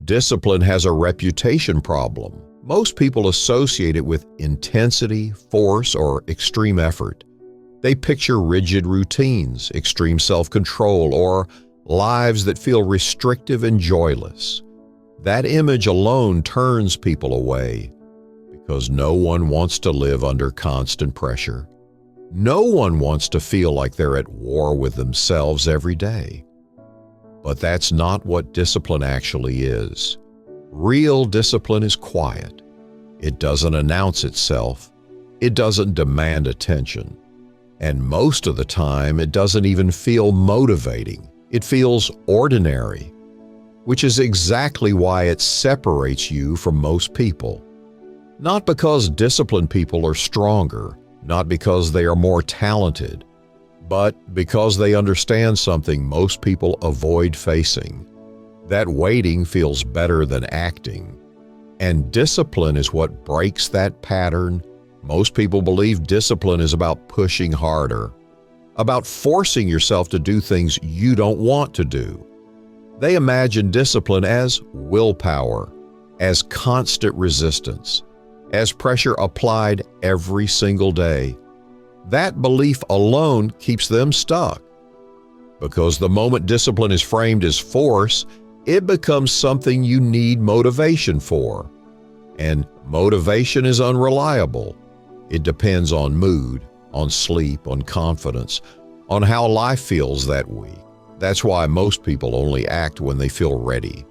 Discipline has a reputation problem. Most people associate it with intensity, force, or extreme effort. They picture rigid routines, extreme self-control, or lives that feel restrictive and joyless. That image alone turns people away because no one wants to live under constant pressure. No one wants to feel like they're at war with themselves every day. But that's not what discipline actually is. Real discipline is quiet. It doesn't announce itself. It doesn't demand attention. And most of the time, it doesn't even feel motivating. It feels ordinary, which is exactly why it separates you from most people. Not because disciplined people are stronger, not because they are more talented, but because they understand something most people avoid facing. That waiting feels better than acting. And discipline is what breaks that pattern. Most people believe discipline is about pushing harder, about forcing yourself to do things you don't want to do. They imagine discipline as willpower, as constant resistance, as pressure applied every single day. That belief alone keeps them stuck. Because the moment discipline is framed as force, it becomes something you need motivation for. And motivation is unreliable. It depends on mood, on sleep, on confidence, on how life feels that week. That's why most people only act when they feel ready.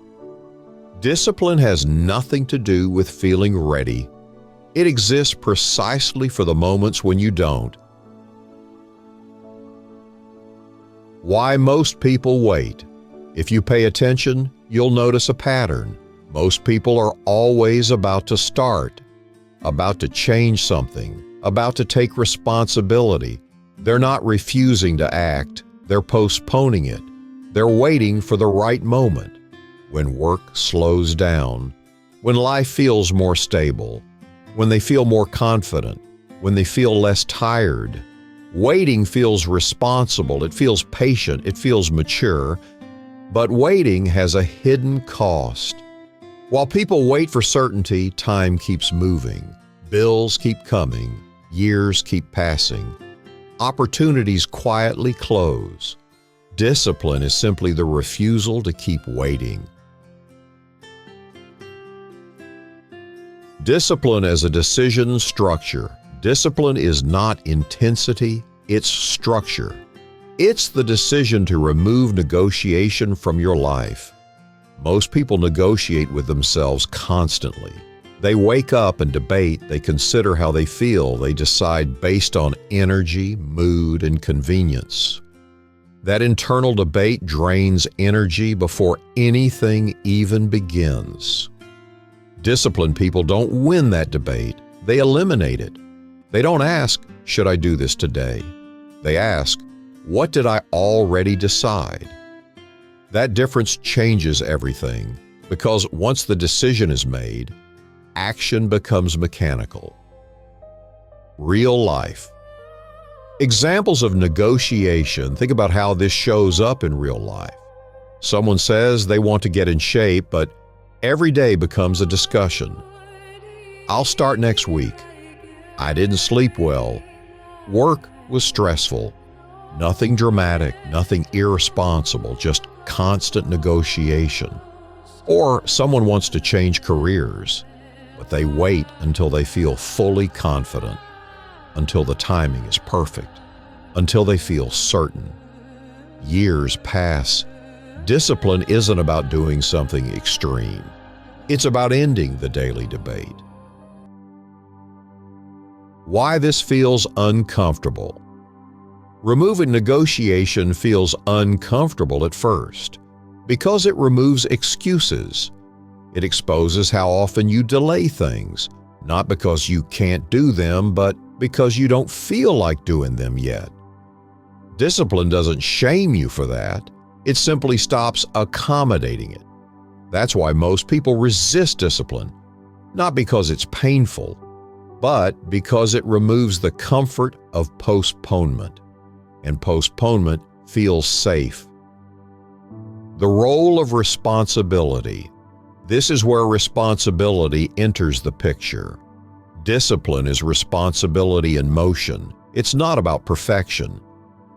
Discipline has nothing to do with feeling ready. It exists precisely for the moments when you don't. Why most people wait. If you pay attention, you'll notice a pattern. Most people are always about to start, about to change something, about to take responsibility. They're not refusing to act, they're postponing it. They're waiting for the right moment, when work slows down, when life feels more stable, when they feel more confident, when they feel less tired. Waiting feels responsible, it feels patient, it feels mature, but waiting has a hidden cost. While people wait for certainty, time keeps moving, bills keep coming, years keep passing, opportunities quietly close. Discipline is simply the refusal to keep waiting. Discipline as a decision structure. Discipline is not intensity, it's structure. It's the decision to remove negotiation from your life. Most people negotiate with themselves constantly. They wake up and debate, they consider how they feel, they decide based on energy, mood, and convenience. That internal debate drains energy before anything even begins. Disciplined people don't win that debate, they eliminate it. They don't ask, should I do this today? They ask, what did I already decide? That difference changes everything, because once the decision is made, action becomes mechanical. Real life. Examples of negotiation. Think about how this shows up in real life. Someone says they want to get in shape, but every day becomes a discussion. I'll start next week. I didn't sleep well. Work was stressful. Nothing dramatic, nothing irresponsible, just constant negotiation. Or someone wants to change careers, but they wait until they feel fully confident, until the timing is perfect, until they feel certain. Years pass. Discipline isn't about doing something extreme. It's about ending the daily debate. Why this feels uncomfortable. Removing negotiation feels uncomfortable at first because it removes excuses. It exposes how often you delay things, not because you can't do them, but because you don't feel like doing them yet. Discipline doesn't shame you for that. It simply stops accommodating it. That's why most people resist discipline, not because it's painful, but because it removes the comfort of postponement, and postponement feels safe. The role of responsibility. This is where responsibility enters the picture. Discipline is responsibility in motion. It's not about perfection.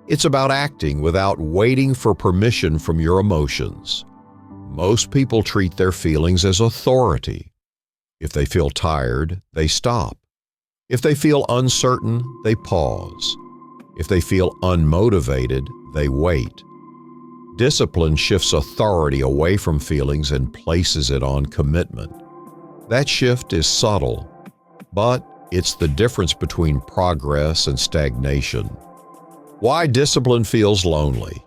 It's about acting without waiting for permission from your emotions. Most people treat their feelings as authority. If they feel tired, they stop. If they feel uncertain, they pause. If they feel unmotivated, they wait. Discipline shifts authority away from feelings and places it on commitment. That shift is subtle, but it's the difference between progress and stagnation. Why discipline feels lonely.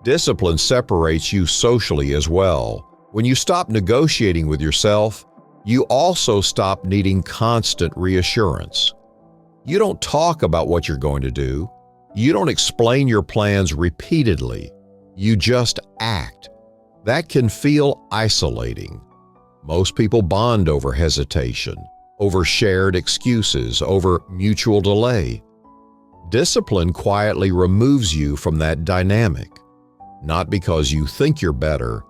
Discipline separates you socially as well. When you stop negotiating with yourself, you also stop needing constant reassurance. You don't talk about what you're going to do. You don't explain your plans repeatedly. You just act. That can feel isolating. Most people bond over hesitation, over shared excuses, over mutual delay. Discipline quietly removes you from that dynamic, not because you think you're better,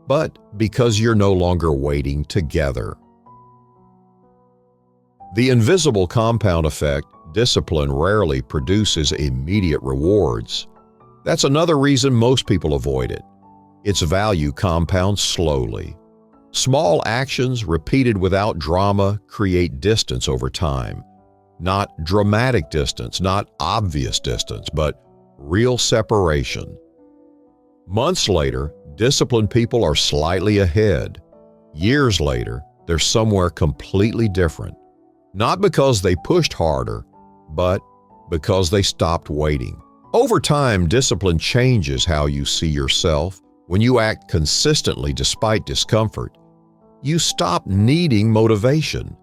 but because you're no longer waiting together. The invisible compound effect, discipline rarely produces immediate rewards. That's another reason most people avoid it. Its value compounds slowly. Small actions repeated without drama create distance over time. Not dramatic distance, not obvious distance, but real separation. Months later, disciplined people are slightly ahead. Years later, they're somewhere completely different. Not because they pushed harder, but because they stopped waiting. Over time, discipline changes how you see yourself. When you act consistently despite discomfort, you stop needing motivation.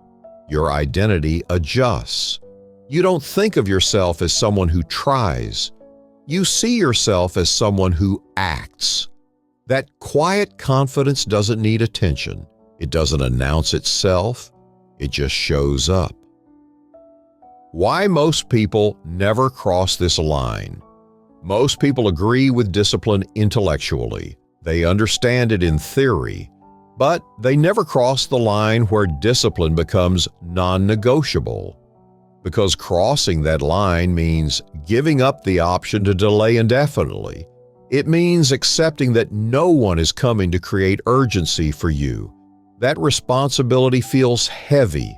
Your identity adjusts. You don't think of yourself as someone who tries. You see yourself as someone who acts. That quiet confidence doesn't need attention. It doesn't announce itself. It just shows up. Why most people never cross this line. Most people agree with discipline intellectually. They understand it in theory, but they never cross the line where discipline becomes non-negotiable. Because crossing that line means giving up the option to delay indefinitely. It means accepting that no one is coming to create urgency for you. That responsibility feels heavy.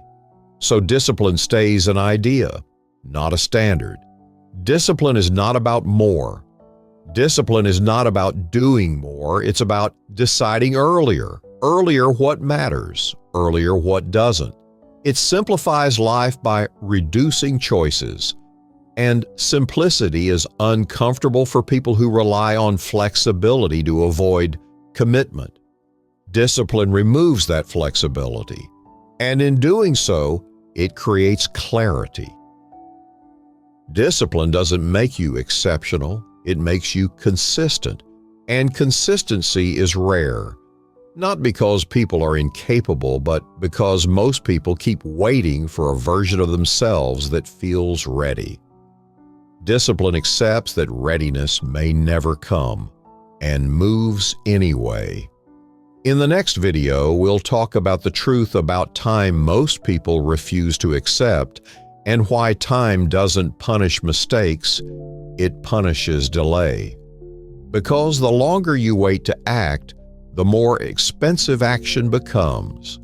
So discipline stays an idea, not a standard. Discipline is not about more. Discipline is not about doing more. It's about deciding earlier. Earlier what matters, earlier what doesn't. It simplifies life by reducing choices. And simplicity is uncomfortable for people who rely on flexibility to avoid commitment. Discipline removes that flexibility. And in doing so, it creates clarity. Discipline doesn't make you exceptional, it makes you consistent. And consistency is rare. Not because people are incapable, but because most people keep waiting for a version of themselves that feels ready. Discipline accepts that readiness may never come and moves anyway. In the next video, we'll talk about the truth about time most people refuse to accept and why time doesn't punish mistakes, it punishes delay. Because the longer you wait to act, the more expensive action becomes.